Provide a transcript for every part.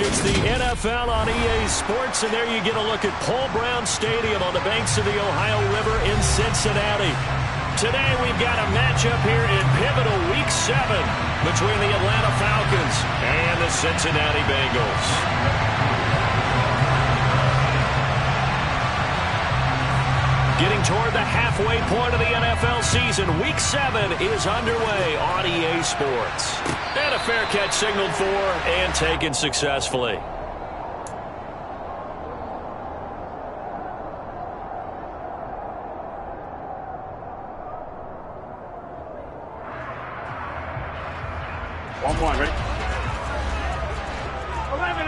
It's the NFL on EA Sports, and there you get a look at Paul Brown Stadium on the banks of the Ohio River in Cincinnati. Today we've got a matchup here in pivotal Week 7 between the Atlanta Falcons and the Cincinnati Bengals. Getting toward the halfway point of the NFL season, Week 7 is underway on EA Sports. And a fair catch signaled for and taken successfully. One more, ready? 11.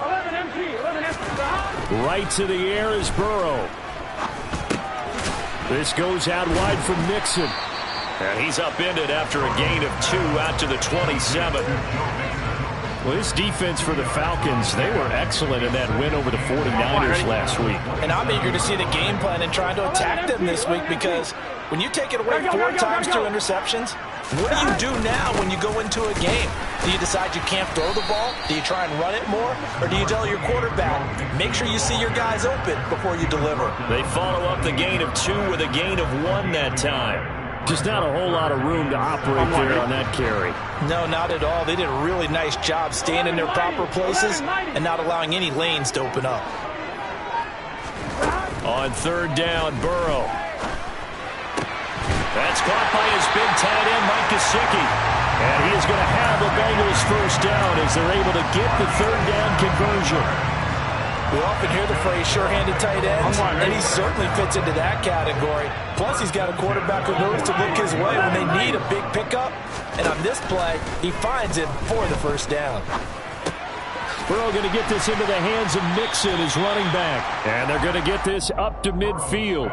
11 empty. 11 empty. Right to the air is Burrow. This goes out wide from Mixon. And he's upended after a gain of 2 out to the 27. Well, this defense for the Falcons, they were excellent in that win over the 49ers last week. And I'm eager to see the game plan and trying to attack them this week, because when you take it away 4 times 2 interceptions, what do you do now when you go into a game? Do you decide you can't throw the ball? Do you try and run it more? Or do you tell your quarterback, make sure you see your guys open before you deliver? They follow up the gain of 2 with a gain of 1 that time. Just not a whole lot of room to operate there on that carry. No, not at all. They did a really nice job staying in their proper places and not allowing any lanes to open up. On 3rd down, Burrow. That's caught by his big tight end, Mike Gesicki. And he is going to have the Bengals first down as they're able to get the 3rd down conversion. We often hear the phrase sure-handed tight ends, and he certainly fits into that category. Plus, he's got a quarterback who knows to look his way when they need a big pickup. And on this play, he finds him for the first down. Burrow going to get this into the hands of Mixon, his running back. And they're going to get this up to midfield.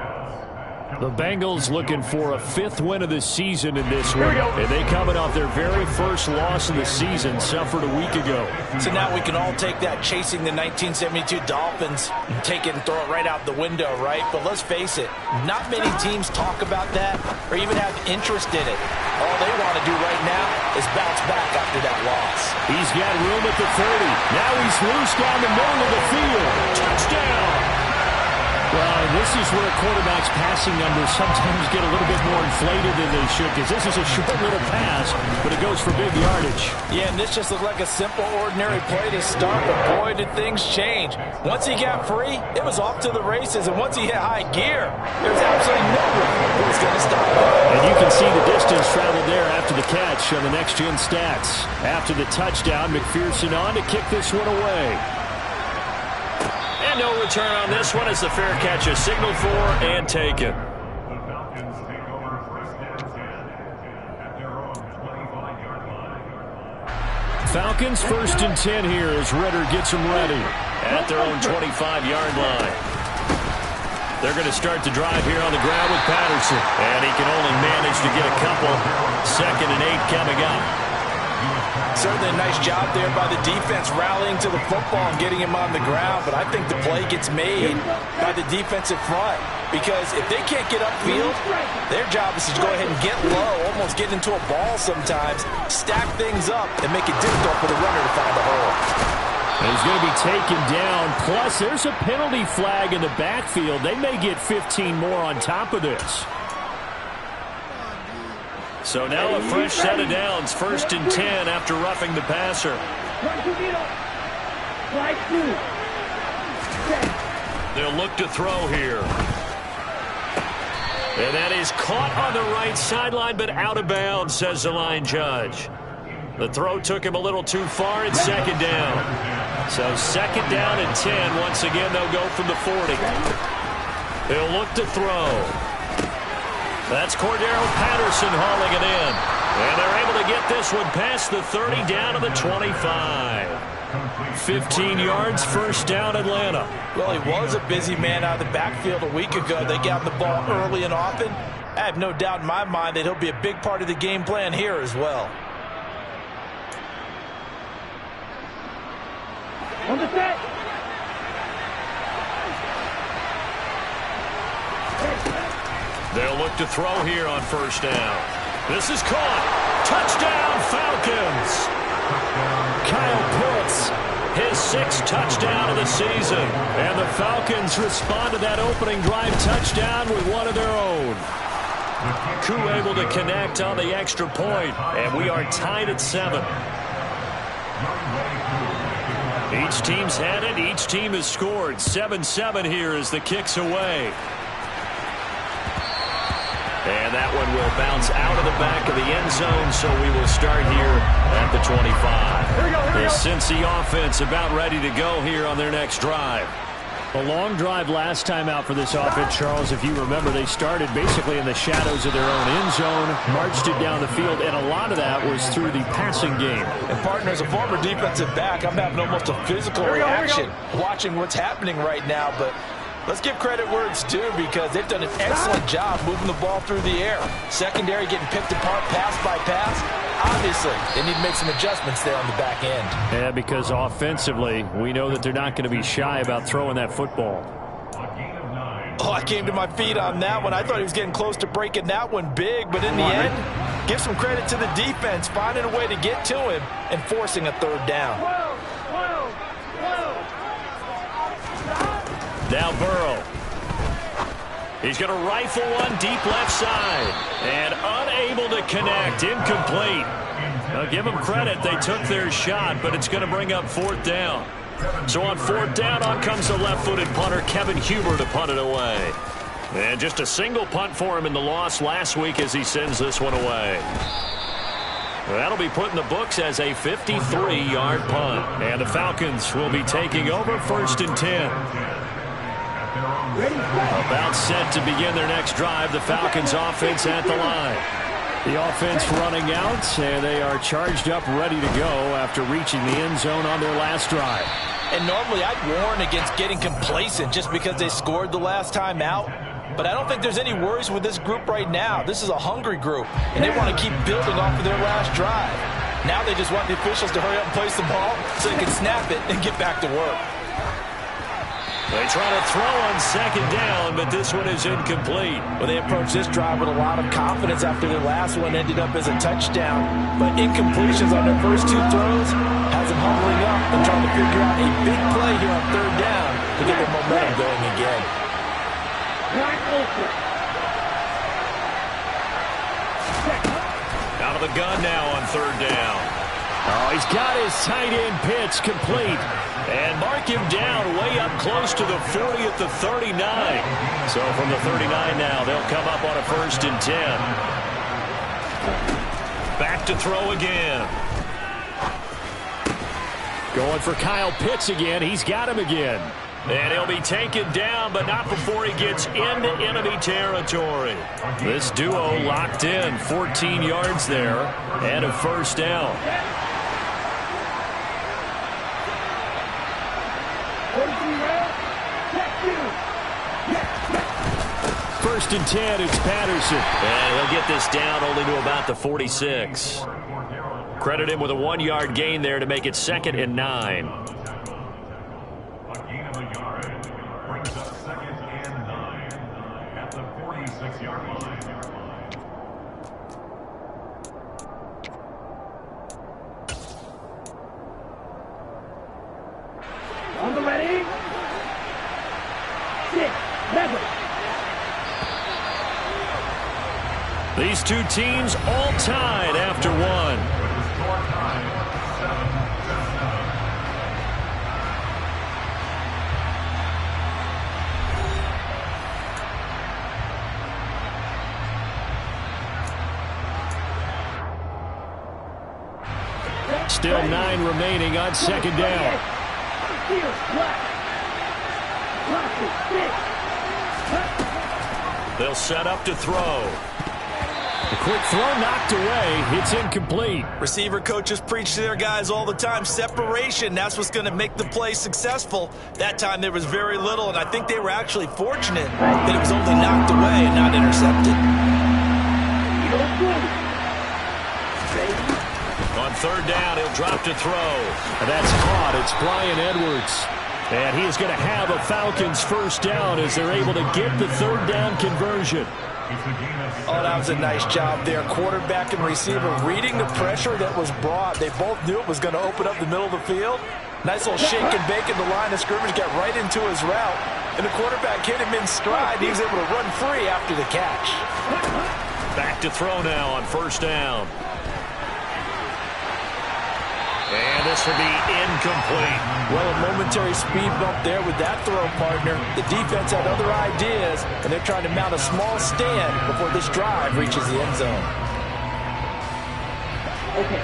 The Bengals looking for a 5th win of the season in this one. And they coming off their very first loss of the season, suffered a week ago. So now we can all take that chasing the 1972 Dolphins and take it and throw it right out the window, right? But let's face it, not many teams talk about that or even have interest in it. All they want to do right now is bounce back after that loss. He's got room at the 30. Now he's loose down the middle of the field. Touchdown! Well, this is where quarterbacks' passing numbers sometimes get a little bit more inflated than they should, because this is a short little pass, but it goes for big yardage. Yeah, and this just looked like a simple, ordinary play to start, but boy, did things change. Once he got free, it was off to the races, and once he hit high gear, there's absolutely no way he was going to stop him. And you can see the distance traveled there after the catch on the next-gen stats. After the touchdown, McPherson on to kick this one away. And no return on this one as the fair catch is signaled for and taken. Falcons 1st and 10 here as Ridder gets them ready at their own 25-yard line. They're going to start the drive here on the ground with Patterson. And he can only manage to get a couple. 2nd and 8 coming up. Certainly a nice job there by the defense rallying to the football and getting him on the ground, but I think the play gets made by the defensive front, because if they can't get upfield, their job is to go ahead and get low, almost get into a ball sometimes, stack things up, and make it difficult for the runner to find a hole. And he's going to be taken down, plus there's a penalty flag in the backfield. They may get 15 more on top of this. So now a fresh set of downs, 1st and 10 after roughing the passer. They'll look to throw here. And that is caught on the right sideline, but out of bounds, says the line judge. The throw took him a little too far. It's 2nd down. So 2nd down and 10. Once again, they'll go from the 40. They'll look to throw. That's Cordero Patterson hauling it in. And they're able to get this one past the 30 down to the 25. 15 yards, 1st down Atlanta. Well, he was a busy man out of the backfield a week ago. They got the ball early and often. I have no doubt in my mind that he'll be a big part of the game plan here as well. On the set. They'll look to throw here on 1st down. This is caught. Touchdown, Falcons. 6th touchdown of the season. And the Falcons respond to that opening drive touchdown with one of their own. Koo able to connect on the extra point, and we are tied at 7. Each team's had it. Each team has scored. 7-7 here as the kick's away. And that one will bounce out of the back of the end zone, so we will start here at the 25. The Cincy offense about ready to go here on their next drive. A long drive last time out for this offense, Charles. If you remember, they started basically in the shadows of their own end zone, marched it down the field, and a lot of that was through the passing game. And, partner, as a former defensive back, I'm having almost a physical reaction watching what's happening right now. But let's give credit where it's due because they've done an excellent job moving the ball through the air. Secondary getting picked apart pass by pass. Obviously, they need to make some adjustments there on the back end. Yeah, because offensively, we know that they're not going to be shy about throwing that football. Oh, I came to my feet on that one. I thought he was getting close to breaking that one big, but in the end, give some credit to the defense, finding a way to get to him and forcing a third down. Now Burrow. He's going to rifle one deep left side. And unable to connect. Incomplete. Now give them credit. They took their shot, but it's going to bring up 4th down. So on 4th down, on comes the left-footed punter, Kevin Huber, to punt it away. And just a single punt for him in the loss last week as he sends this one away. That'll be put in the books as a 53-yard punt. And the Falcons will be taking over 1st and 10. About set to begin their next drive. The Falcons offense at the line. The offense running out, and they are charged up, ready to go after reaching the end zone on their last drive. And normally I'd warn against getting complacent just because they scored the last time out. But I don't think there's any worries with this group right now. This is a hungry group, and they want to keep building off of their last drive. Now they just want the officials to hurry up and place the ball so they can snap it and get back to work. They try to throw on 2nd down, but this one is incomplete. Well, they approached this drive with a lot of confidence after their last one ended up as a touchdown. But incompletions on their first 2 throws has them humbling up and trying to figure out a big play here on 3rd down to get their momentum going again. Out of the gun now on 3rd down. Oh, he's got his tight end pitch complete. And mark him down way up close to the 40 at the 39. So from the 39 now, they'll come up on a 1st and 10. Back to throw again. Going for Kyle Pitts again. He's got him again. And he'll be taken down, but not before he gets into enemy territory. This duo locked in. 14 yards there and a 1st down. 1st and 10, it's Patterson. And he'll get this down only to about the 46. Credit him with a 1-yard gain there to make it 2nd and 9. A gain of a yard brings up 2nd and 9 at the 46-yard line. On the ready. 6, 7. These two teams all tied after one. Still 9 remaining on 2nd down. They'll set up to throw. The quick throw knocked away. It's incomplete. Receiver coaches preach to their guys all the time. Separation, that's what's going to make the play successful. That time there was very little, and I think they were actually fortunate that it was only knocked away and not intercepted. On 3rd down, he'll drop to throw. And that's caught. It's Bryan Edwards. And he is going to have a Falcons 1st down as they're able to get the 3rd down conversion. Oh, that was a nice job there. Quarterback and receiver reading the pressure that was brought. They both knew it was going to open up the middle of the field. Nice little shake and bake at the line of scrimmage, got right into his route, and the quarterback hit him in stride. He was able to run free after the catch. Back to throw now on first down. And this will be incomplete. Well, a momentary speed bump there with that throw, partner. The defense had other ideas, and they're trying to mount a small stand before this drive reaches the end zone.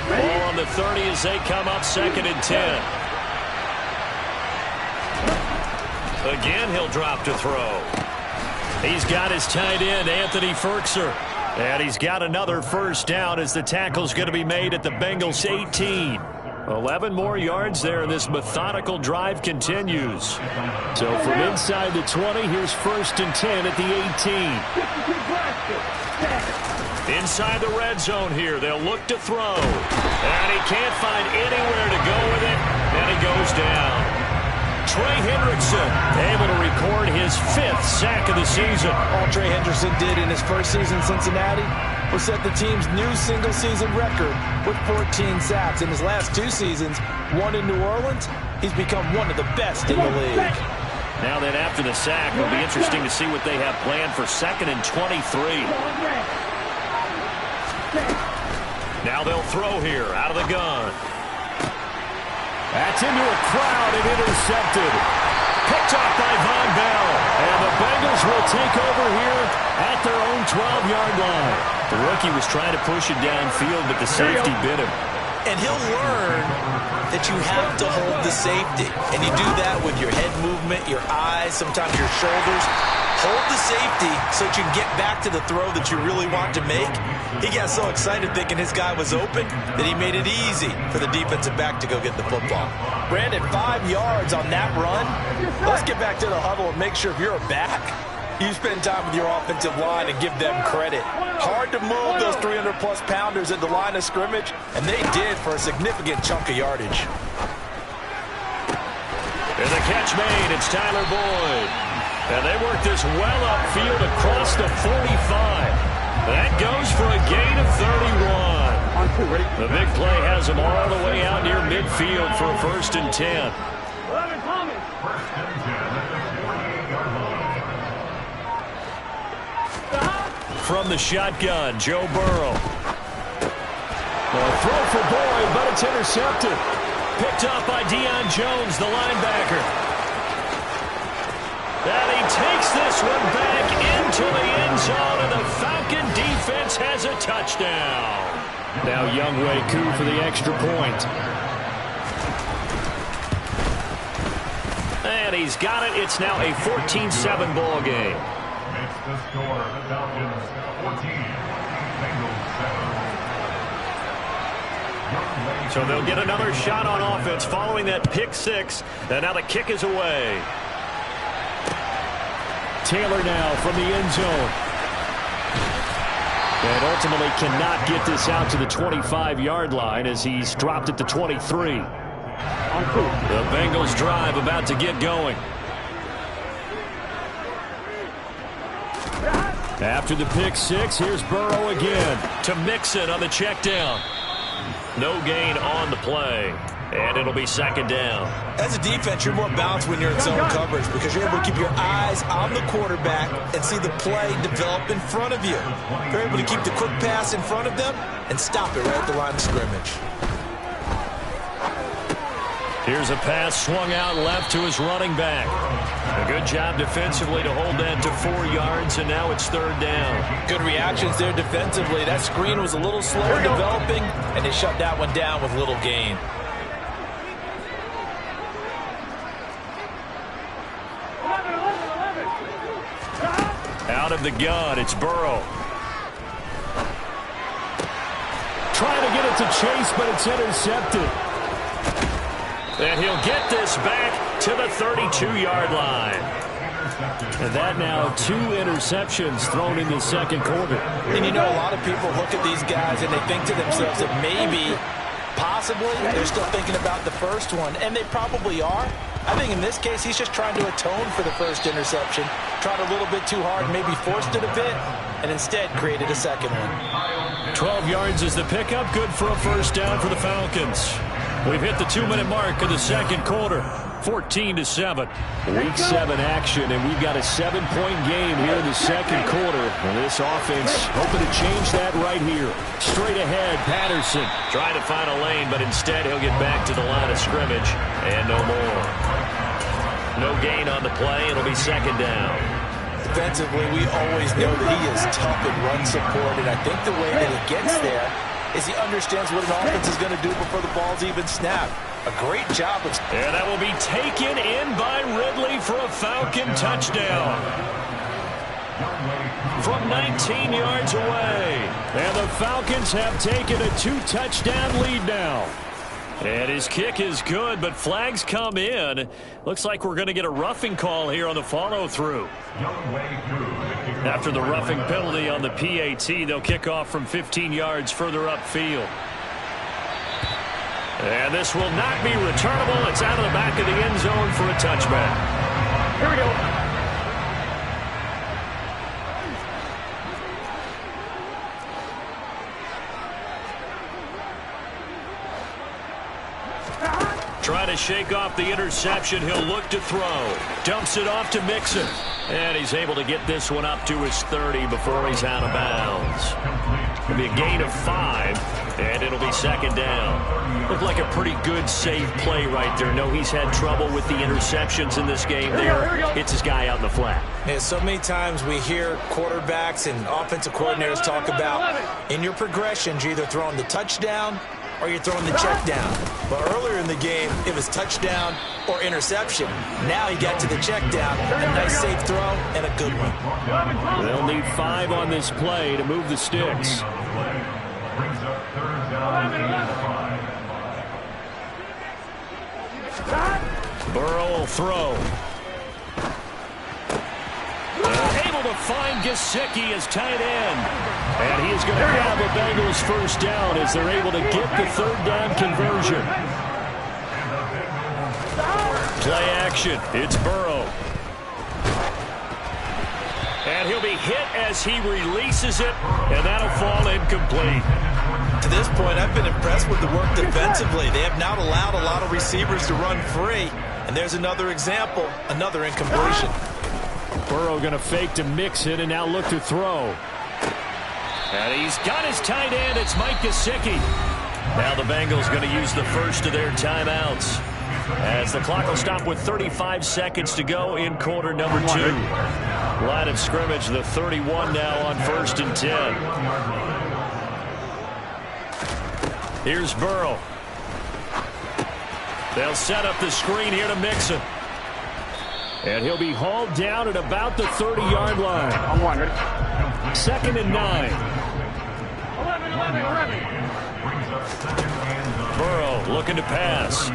Ball on the 30 as they come up 2nd and 10. Again, he'll drop to throw. He's got his tight end, Anthony Firkser. And he's got another first down as the tackle's going to be made at the Bengals 18. 11 more yards there, and this methodical drive continues. So from inside the 20, here's 1st and 10 at the 18. Inside the red zone here, they'll look to throw. And he can't find anywhere to go with it, and he goes down. Trey Hendrickson able to record his 5th sack of the season. All Trey Hendrickson did in his first season in Cincinnati was set the team's new single-season record with 14 sacks. In his last 2 seasons, 1 in New Orleans, he's become one of the best in the league. Now then, after the sack, it'll be interesting to see what they have planned for 2nd and 23. Now they'll throw here out of the gun. That's into a crowd and intercepted. Picked off by Von Bell. And the Bengals will take over here at their own 12-yard line. The rookie was trying to push it downfield, but the safety bit him. And he'll learn that you have to hold the safety. And you do that with your head movement, your eyes, sometimes your shoulders. Hold the safety so that you can get back to the throw that you really want to make. He got so excited thinking his guy was open that he made it easy for the defensive back to go get the football. Brandon, 5 yards on that run. Let's get back to the huddle and make sure if you're a back, you spend time with your offensive line and give them credit. Hard to move those 300-plus pounders at the line of scrimmage, and they did for a significant chunk of yardage. And the catch made, it's Tyler Boyd. And they work this well upfield across the 45. That goes for a gain of 31. The big play has them all the way out near midfield for a 1st and 10. From the shotgun, Joe Burrow. A throw for Boyd, but it's intercepted. Picked up by Deion Jones, the linebacker. And he takes this one back into the end zone, and the Falcon defense has a touchdown. Now Younghoe Koo for the extra point. And he's got it. It's now a 14-7 ball game. Makes the score the Falcons 14, Bengals 7. So they'll get another shot on offense following that pick 6. And now the kick is away. Taylor now from the end zone. And ultimately cannot get this out to the 25-yard line as he's dropped at the 23. The Bengals drive about to get going. After the pick 6, here's Burrow again to Mixon on the check down. No gain on the play. And it'll be 2nd down. As a defense, you're more balanced when you're in zone coverage because you're able to keep your eyes on the quarterback and see the play develop in front of you. You're able to keep the quick pass in front of them and stop it right at the line of scrimmage. Here's a pass swung out left to his running back. A good job defensively to hold that to 4 yards, and now it's 3rd down. Good reactions there defensively. That screen was a little slower developing, and they shut that one down with little gain. Out of the gun, it's Burrow. Trying to get it to Chase, but it's intercepted. And he'll get this back to the 32-yard line. And that now 2 interceptions thrown in the 2nd quarter. And you know, a lot of people look at these guys and they think to themselves that maybe, possibly, they're still thinking about the first one. And they probably are. I think in this case, he's just trying to atone for the first interception. Tried a little bit too hard, maybe forced it a bit, and instead created a 2nd one. 12 yards is the pickup. Good for a first down for the Falcons. We've hit the 2-minute mark of the second quarter. 14-7. Week 7 action, and we've got a 7-point game here in the second quarter. And this offense hoping to change that right here. Straight ahead, Patterson. Trying to find a lane, but instead he'll get back to the line of scrimmage. And no more. No gain on the play. It'll be second down. Defensively, we always know that he is tough in run support, and I think the way that he gets there is he understands what an offense is going to do before the ball's even snapped. A great job of... And that will be taken in by Ridley for a Falcon touchdown. From 19 yards away. And the Falcons have taken a 2-touchdown lead now. And his kick is good, but flags come in. Looks like we're going to get a roughing call here on the follow-through. After the roughing penalty on the PAT, they'll kick off from 15 yards further upfield. And this will not be returnable. It's out of the back of the end zone for a touchback. Here we go. Trying to shake off the interception. He'll look to throw. Dumps it off to Mixon. And he's able to get this one up to his 30 before he's out of bounds. It'll be a gain of 5, and it'll be second down. Looked like a pretty good save play right there. No, he's had trouble with the interceptions in this game there. Hits his guy out in the flat. Yeah, so many times we hear quarterbacks and offensive coordinators talk about in your progressions, you're either throwing the touchdown or you're throwing the check down. But earlier in the game, it was touchdown or interception. Now he got to the check down. A nice safe throw and a good one. They'll need 5 on this play to move the sticks. Burrow will throw. Able to find Gesicki as tight end. And he is going to have a Bengals first down as they're able to get the third down conversion. Play action. It's Burrow. And he'll be hit as he releases it, and that'll fall incomplete. To this point, I've been impressed with the work defensively. They have not allowed a lot of receivers to run free. And there's another example, another incompletion. Burrow going to fake to Mixon and now look to throw. And he's got his tight end. It's Mike Gesicki. Now the Bengals going to use the first of their timeouts, as the clock will stop with 35 seconds to go in quarter number 2. Line of scrimmage, the 31 now on 1st and 10. Here's Burrow. They'll set up the screen here to Mixon. And he'll be hauled down at about the 30-yard line. I'm wondering. 2nd and 9. 11. Burrow looking to pass.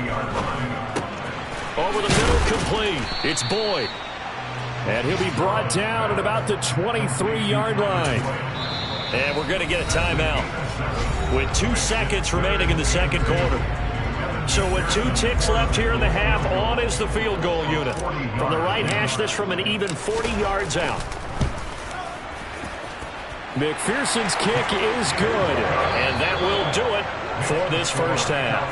Over the middle, complete. It's Boyd. And he'll be brought down at about the 23-yard line. And we're going to get a timeout with 2 seconds remaining in the second quarter. So with 2 ticks left here in the half, on is the field goal unit. From the right hash, this from an even 40 yards out. McPherson's kick is good. And that will do it for this first half.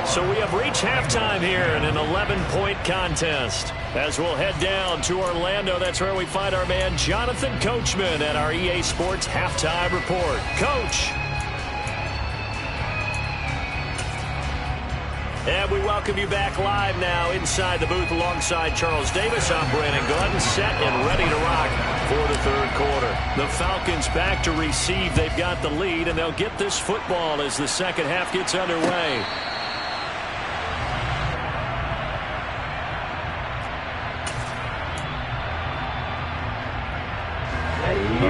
So we have reached halftime here in an 11-point contest. As we'll head down to Orlando, that's where we find our man Jonathan Coachman at our EA Sports Halftime Report. Coach. And we welcome you back live now inside the booth alongside Charles Davis. I'm Brandon Gordon, set and ready to rock for the third quarter. The Falcons back to receive. They've got the lead, and they'll get this football as the second half gets underway.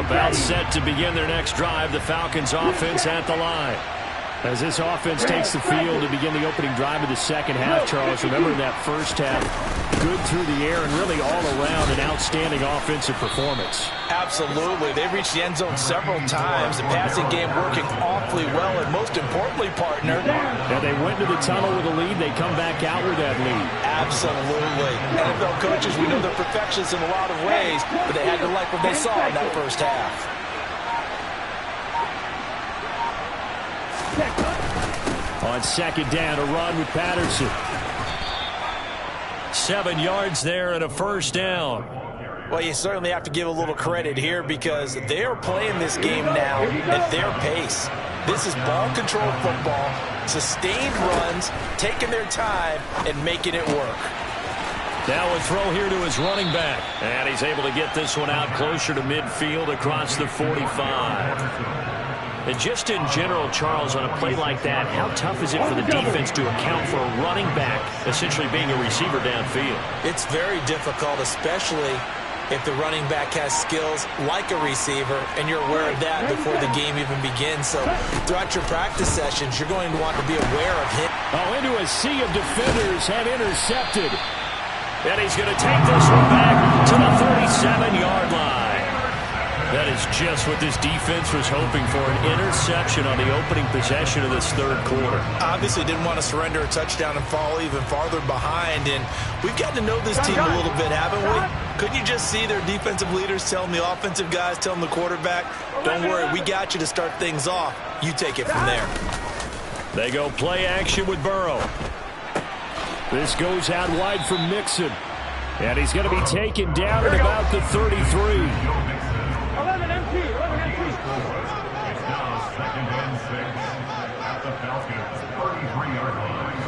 About set to begin their next drive, the Falcons offense at the line. As this offense takes the field to begin the opening drive of the second half, Charles, remember in that first half, good through the air and really all around an outstanding offensive performance. Absolutely. They've reached the end zone several times. The passing game working awfully well, and most importantly, partner. And they went to the tunnel with a lead. They come back out with that lead. Absolutely. NFL coaches, we know they're perfectionists in a lot of ways, but they had to like what they saw in that first half. On second down, a run with Patterson. 7 yards there and a first down. Well, you certainly have to give a little credit here because they are playing this game now at their pace. This is ball control football, sustained runs, taking their time, and making it work. Now a throw here to his running back. And he's able to get this one out closer to midfield across the 45. And just in general, Charles, on a play like that, how tough is it for the defense to account for a running back essentially being a receiver downfield? It's very difficult, especially if the running back has skills like a receiver, and you're aware of that before the game even begins. So throughout your practice sessions, you're going to want to be aware of him. Oh, into a sea of defenders and intercepted. And he's going to take this one back to the 37-yard line. That is just what this defense was hoping for, an interception on the opening possession of this third quarter. Obviously didn't want to surrender a touchdown and fall even farther behind, and we've gotten to know this team a little bit, haven't we? Couldn't you just see their defensive leaders telling the offensive guys, telling the quarterback, don't worry, we got you to start things off. You take it from there. They go play action with Burrow. This goes out wide for Mixon. And he's going to be taken down at about the 33. 11 MT. It's now 2nd and 6 at the Falcons' 33-yard line.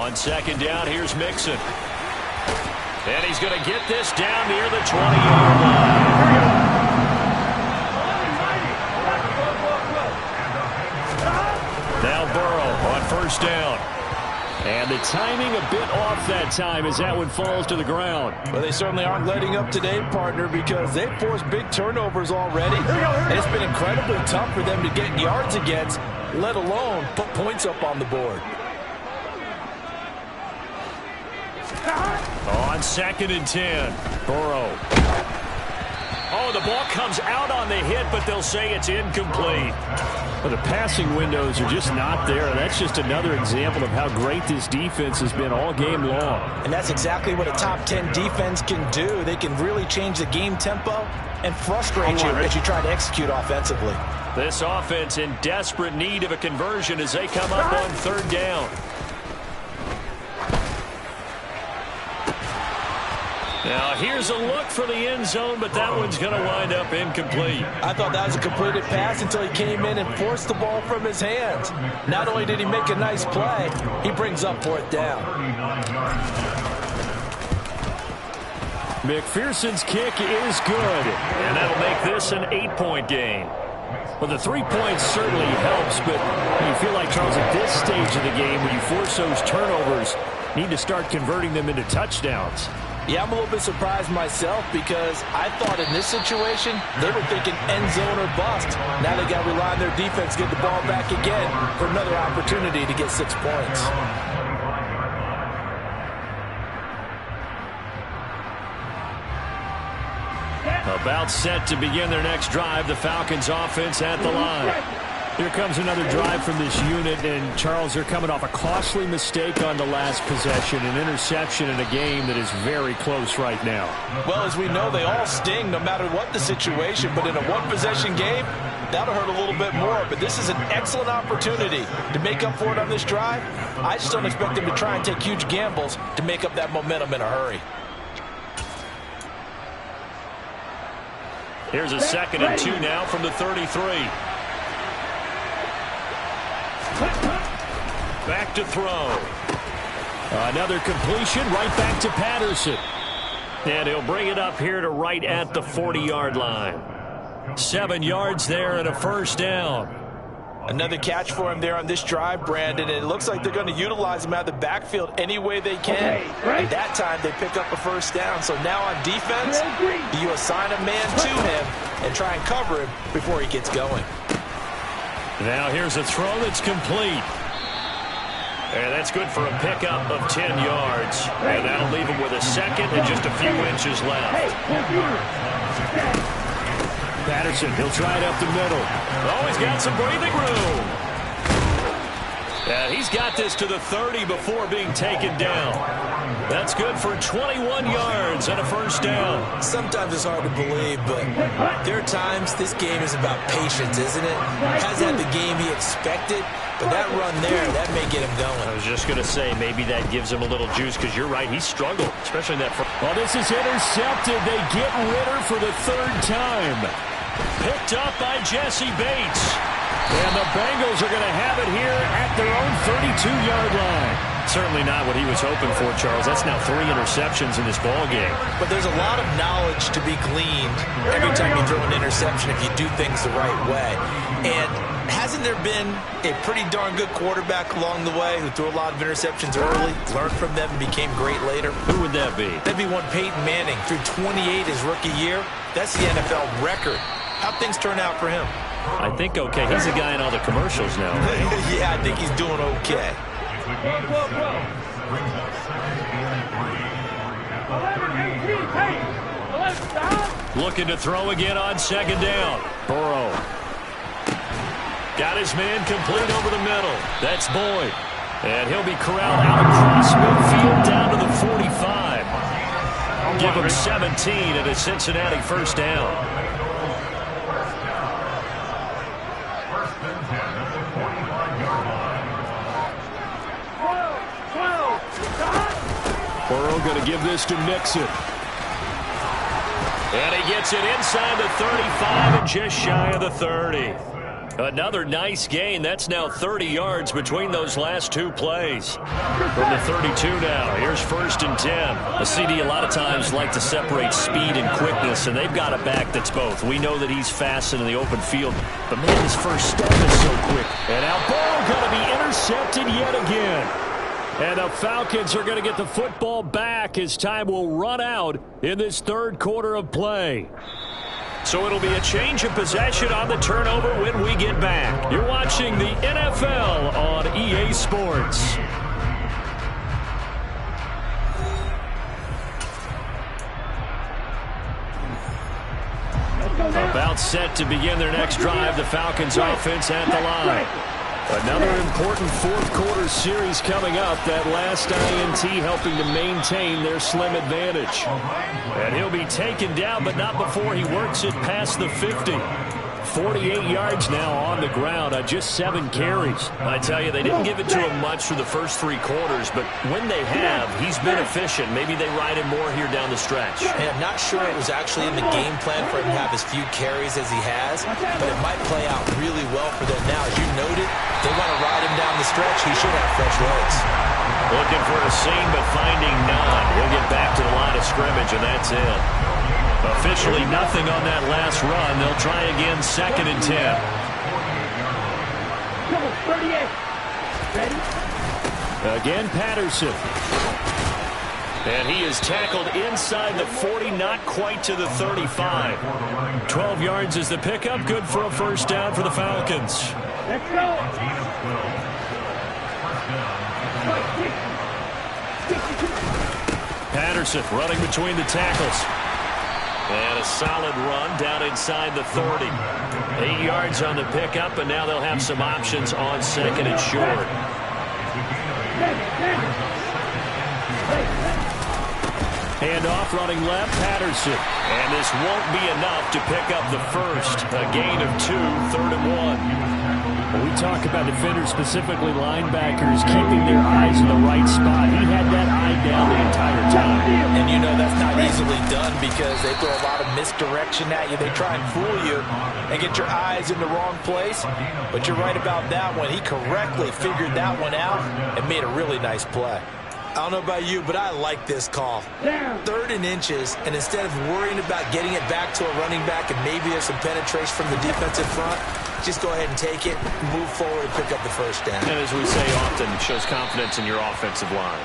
On second down, here's Mixon. And he's going to get this down near the 20-yard line. Now Burrow on first down. And the timing a bit off that time as that one falls to the ground. Well, they certainly aren't letting up today, partner, because they've forced big turnovers already. And it's been incredibly tough for them to get yards against, let alone put points up on the board. On 2nd and 10, Burrow. Oh, the ball comes out on the hit, but they'll say it's incomplete. Well, the passing windows are just not there. That's just another example of how great this defense has been all game long. And that's exactly what a top 10 defense can do. They can really change the game tempo and frustrate you as you try to execute offensively. This offense in desperate need of a conversion as they come up on third down. Now, here's a look for the end zone, but that one's going to wind up incomplete. I thought that was a completed pass until he came in and forced the ball from his hands. Not only did he make a nice play, he brings up 4th down. McPherson's kick is good. And that'll make this an 8-point game. Well, the 3 points certainly helps, but you feel like, Charles, at this stage of the game, when you force those turnovers, you need to start converting them into touchdowns. Yeah, I'm a little bit surprised myself because I thought in this situation, they were thinking end zone or bust. Now they got to rely on their defense, get the ball back again for another opportunity to get 6 points. About set to begin their next drive, the Falcons offense at the line. Here comes another drive from this unit, and Charles, they're coming off a costly mistake on the last possession, an interception in a game that is very close right now. Well, as we know, they all sting no matter what the situation, but in a one-possession game, that'll hurt a little bit more. But this is an excellent opportunity to make up for it on this drive. I just don't expect them to try and take huge gambles to make up that momentum in a hurry. Here's a 2nd and 2 now from the 33. Back to throw. Another completion right back to Patterson. And he'll bring it up here to right at the 40-yard line. 7 yards there and a first down. Another catch for him there on this drive, Brandon. And it looks like they're going to utilize him out of the backfield any way they can. At that time, they pick up a first down. So now on defense, you assign a man to him and try and cover him before he gets going. Now here's a throw that's complete. And that's good for a pickup of 10 yards. And that'll leave him with a second and just a few inches left. Patterson, he'll try it up the middle. Oh, he's got some breathing room. Yeah, he's he's got this to the 30 before being taken down. That's good for 21 yards and a first down. Sometimes it's hard to believe, but there are times this game is about patience, isn't it? Hasn't had the game he expected, but that run there, that may get him going. I was just going to say, maybe that gives him a little juice, because you're right, he struggled, especially in that first. Well, this is intercepted. They get Ridder for the third time. Picked up by Jesse Bates. And the Bengals are going to have it here at their own 32-yard line. Certainly not what he was hoping for, Charles. That's now 3 interceptions in this ball game. But there's a lot of knowledge to be gleaned every time you throw an interception if you do things the right way. And hasn't there been a pretty darn good quarterback along the way who threw a lot of interceptions early, learned from them, and became great later? Who would that be? That'd be one Peyton Manning. Threw 28 his rookie year. That's the NFL record. How'd things turn out for him? I think okay. He's a guy in all the commercials now. Right? Yeah, I think he's doing okay. Looking to throw again on second down. Burrow. Got his man complete over the middle. That's Boyd. And he'll be corralled out across midfield down to the 45. Give him 17 at a Cincinnati first down. Burrow going to give this to Mixon. And he gets it inside the 35 and just shy of the 30. Another nice gain. That's now 30 yards between those last 2 plays. From the 32 now, here's 1st and 10. The CD a lot of times like to separate speed and quickness, and they've got a back that's both. We know that he's fast in the open field, but man, his first step is so quick. And now Burrow going to be intercepted yet again. And the Falcons are going to get the football back as time will run out in this third quarter of play. So it'll be a change of possession on the turnover when we get back. You're watching the NFL on EA Sports. About set to begin their next drive, the Falcons offense at the line. Another important fourth quarter series coming up. That last INT helping to maintain their slim advantage. And he'll be taken down, but not before he works it past the 50. 48 yards now on the ground on just 7 carries. I tell you, they didn't give it to him much through the first 3 quarters, but when they have, he's been efficient. Maybe they ride him more here down the stretch. Hey, I'm not sure it was actually in the game plan for him to have as few carries as he has, but it might play out really well for them now. As you noted, they want to ride him down the stretch. He should have fresh legs. Looking for a seam, but finding none. He'll get back to the line of scrimmage, and that's it. Officially nothing on that last run. They'll try again, 2nd and 10. Again, Patterson. And he is tackled inside the 40, not quite to the 35. 12 yards is the pickup. Good for a first down for the Falcons. Let's go. Patterson running between the tackles. And a solid run down inside the 30. 8 yards on the pickup, and now they'll have some options on 2nd and short. Handoff running left, Patterson. And this won't be enough to pick up the first. A gain of 2, 3rd and 1. When we talk about defenders, specifically linebackers, keeping their eyes in the right spot. He had that eye down the entire time. And you know that's not easily done because they throw a lot of misdirection at you. They try and fool you and get your eyes in the wrong place. But you're right about that one. He correctly figured that one out and made a really nice play. I don't know about you, but I like this call. 3rd and inches, and instead of worrying about getting it back to a running back and maybe there's some penetration from the defensive front, just go ahead and take it, move forward, and pick up the first down. And as we say often, it shows confidence in your offensive line.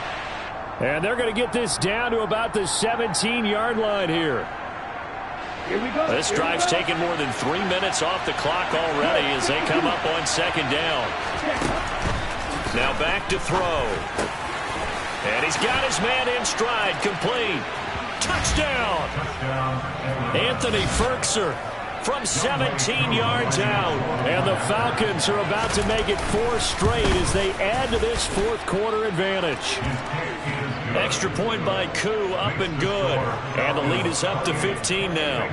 And they're going to get this down to about the 17-yard line here. This drive's taken more than 3 minutes off the clock already as they come up on 2nd down. Now back to throw. And he's got his man in stride, complete. Touchdown! Anthony Firkser. from 17 yards out. And the Falcons are about to make it 4 straight as they add to this fourth quarter advantage. Extra point by Koo, up and good. And the lead is up to 15 now.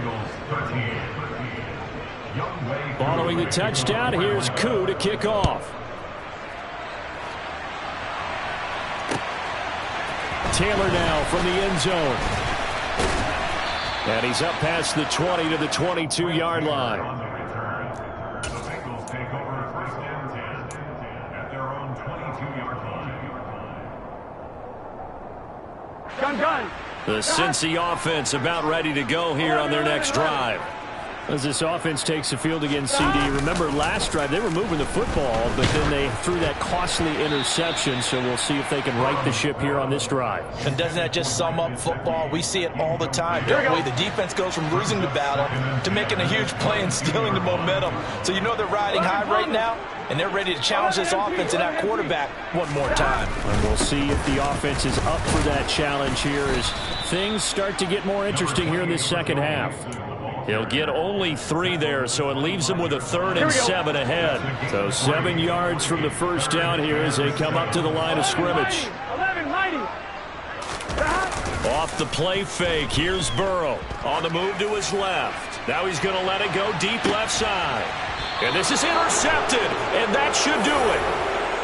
Following the touchdown, here's Koo to kick off. Taylor now from the end zone. And he's up past the 20 to the 22-yard line. On the return, the Bengals take over first and 10 at their own 22-yard line. Gun. The Cincy offense about ready to go here on their next drive. As this offense takes the field against CD, remember last drive they were moving the football, but then they threw that costly interception, so we'll see if they can right the ship here on this drive. And doesn't that just sum up football? We see it all the time, don't we? The defense goes from losing the battle to making a huge play and stealing the momentum. So you know they're riding high right now, and they're ready to challenge this offense and that quarterback one more time. And we'll see if the offense is up for that challenge here as things start to get more interesting here in this second half. He'll get only 3 there, so it leaves him with a 3rd and 7 ahead. So 7 yards from the first down here as they come up to the line of scrimmage. 11, mighty. Off the play fake, here's Burrow. On the move to his left. Now he's going to let it go deep left side. And this is intercepted, and that should do it.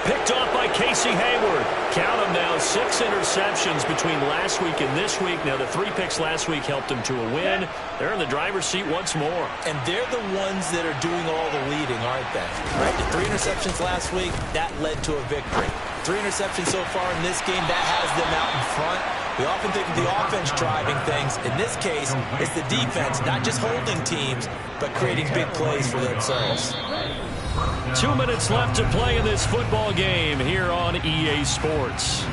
Picked off by Casey Hayward. Count them now, 6 interceptions between last week and this week. Now, the 3 picks last week helped them to a win. They're in the driver's seat once more. And they're the ones that are doing all the leading, aren't they? Right? The 3 interceptions last week, that led to a victory. 3 interceptions so far in this game, that has them out in front. We often think of the offense driving things. In this case, it's the defense, not just holding teams, but creating big plays for themselves. 2 minutes left to play in this football game here on EA Sports.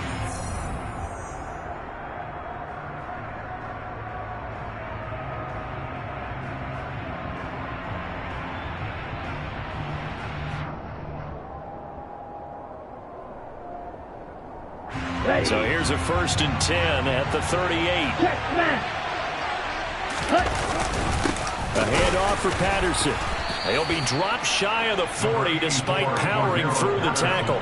So here's a 1st and 10 at the 38. A handoff for Patterson. He'll be dropped shy of the 40 despite powering through the tackle.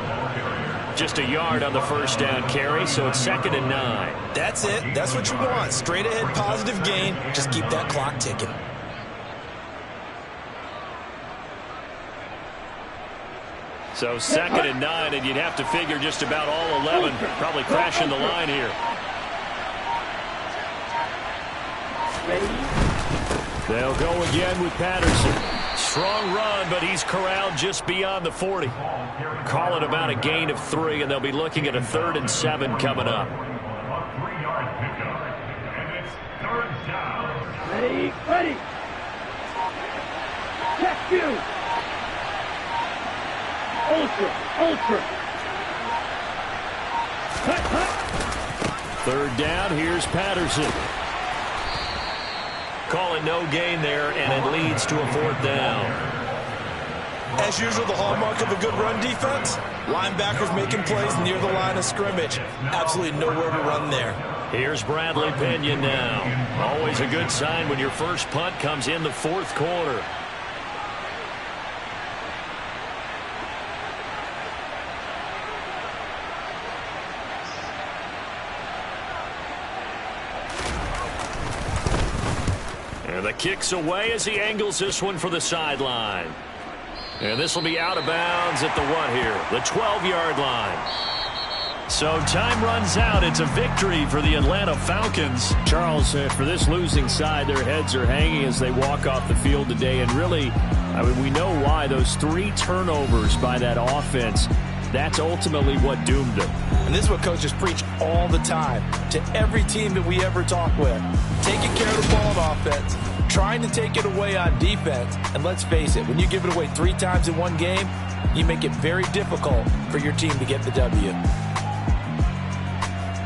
Just a yard on the first down carry, so it's 2nd and 9. That's it. That's what you want. Straight ahead, positive gain. Just keep that clock ticking. So 2nd and 9, and you'd have to figure just about all 11 probably crashing the line here. They'll go again with Patterson. Strong run, but he's corralled just beyond the 40. Call it about a gain of 3, and they'll be looking at a 3rd and 7 coming up. A 3-yard pickup, and it's 3rd down. Ready. Check you. Ultra. 3rd down, here's Patterson. Call it no gain there, and it leads to a 4th down. As usual, the hallmark of a good run defense, linebackers making plays near the line of scrimmage. Absolutely nowhere to run there. Here's Bradley Pinion now. Always a good sign when your first punt comes in the 4th quarter. And the kick's away as he angles this one for the sideline. And this will be out of bounds at the what here? The 12-yard line. So time runs out. It's a victory for the Atlanta Falcons. Charles, for this losing side, their heads are hanging as they walk off the field today. And really, I mean, we know why. Those 3 turnovers by that offense, that's ultimately what doomed them. And this is what coaches preach all the time to every team that we ever talk with. Taking care of the ball on offense, trying to take it away on defense. And let's face it, when you give it away 3 times in one game, you make it very difficult for your team to get the W.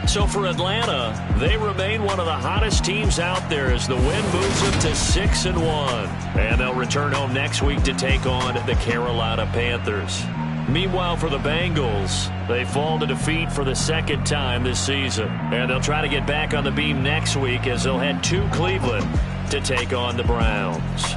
So for Atlanta, they remain one of the hottest teams out there as the win moves them to 6-1. And they'll return home next week to take on the Carolina Panthers. Meanwhile, for the Bengals, they fall to defeat for the 2nd time this season. And they'll try to get back on the beam next week as they'll head to Cleveland to take on the Browns.